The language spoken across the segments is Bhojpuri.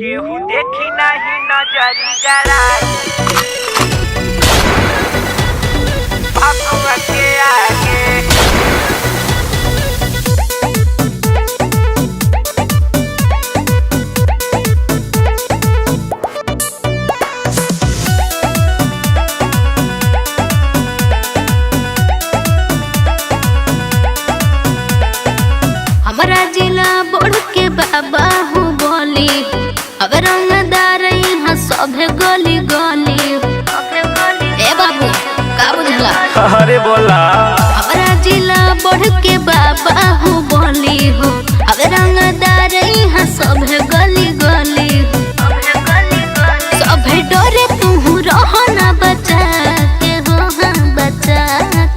केहू देखी नहीं नजरी गड़ाई बाबुआ के आगे। हमारा जिला बढ़ के बाबा हूँ बोली, अब रंगदार यहाँ सभे गली गली। ए बाबू का बुझला? अरे बोला। हमारा जिला बढ़ के बाबा हूँ बोली हो, अब रंगदार यहाँ सभे गली गली। सभे डरे तू रहो ना बचा के हो, हाँ बचा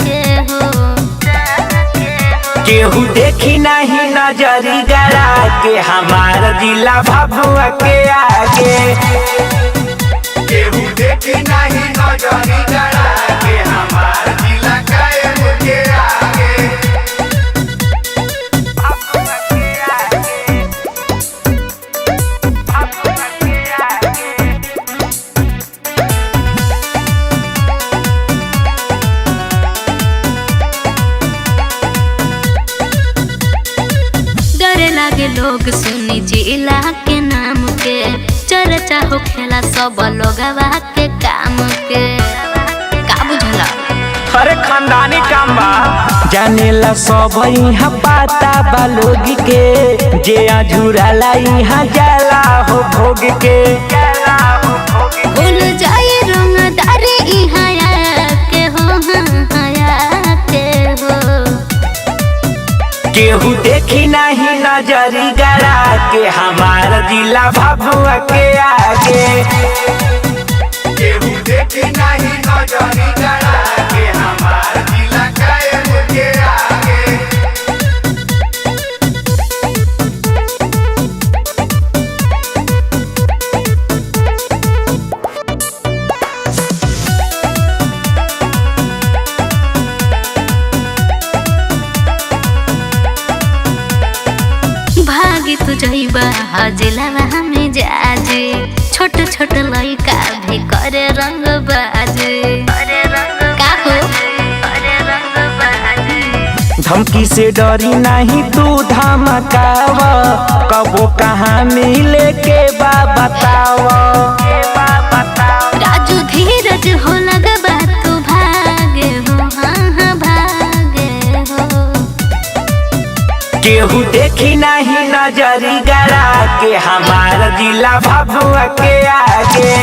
के हो। केहू देखी नहीं नजरी गड़ा के हमारा जिला भभुआ के आगे। केहू देखी नहीं नजरी गड़ा के हमार जिला कायम के आगे। भभुआ के आगे, भभुआ के आगे। डरे लागे लोग सुनी जिला के नाम के, चर्चा हो खेला सब लोगवा के काम के। का बुझला? अरे खानदानी काम बा। जानेला सब यहाँ पाता बा लोग के, जे अझुराला यहाँ जाला हो भोग के। भूल जाए रंगदारी यहाँ आके हो, हाँ आके हो। केहू देखी नहीं नजरी गड़ा के हमारा जिला भभुआ के आगे। केहू देखी नहीं नजरी गड़ा के हमार जिला कायम के आगे। भागी तू जइबा जिलावा हमें जाजे, छोट छोट लइका भी करे रंग बाजे। का हो? धमकी से डरी नहीं तू धमकाव, कबो कहाँ मिले के बा बताव। राजू धीरज हो लगबा तू भागे हो, हाँ हाँ भागे हो। केहू देखी नहीं नजरी गड़ा के हमारा जिला भभुआ के आगे।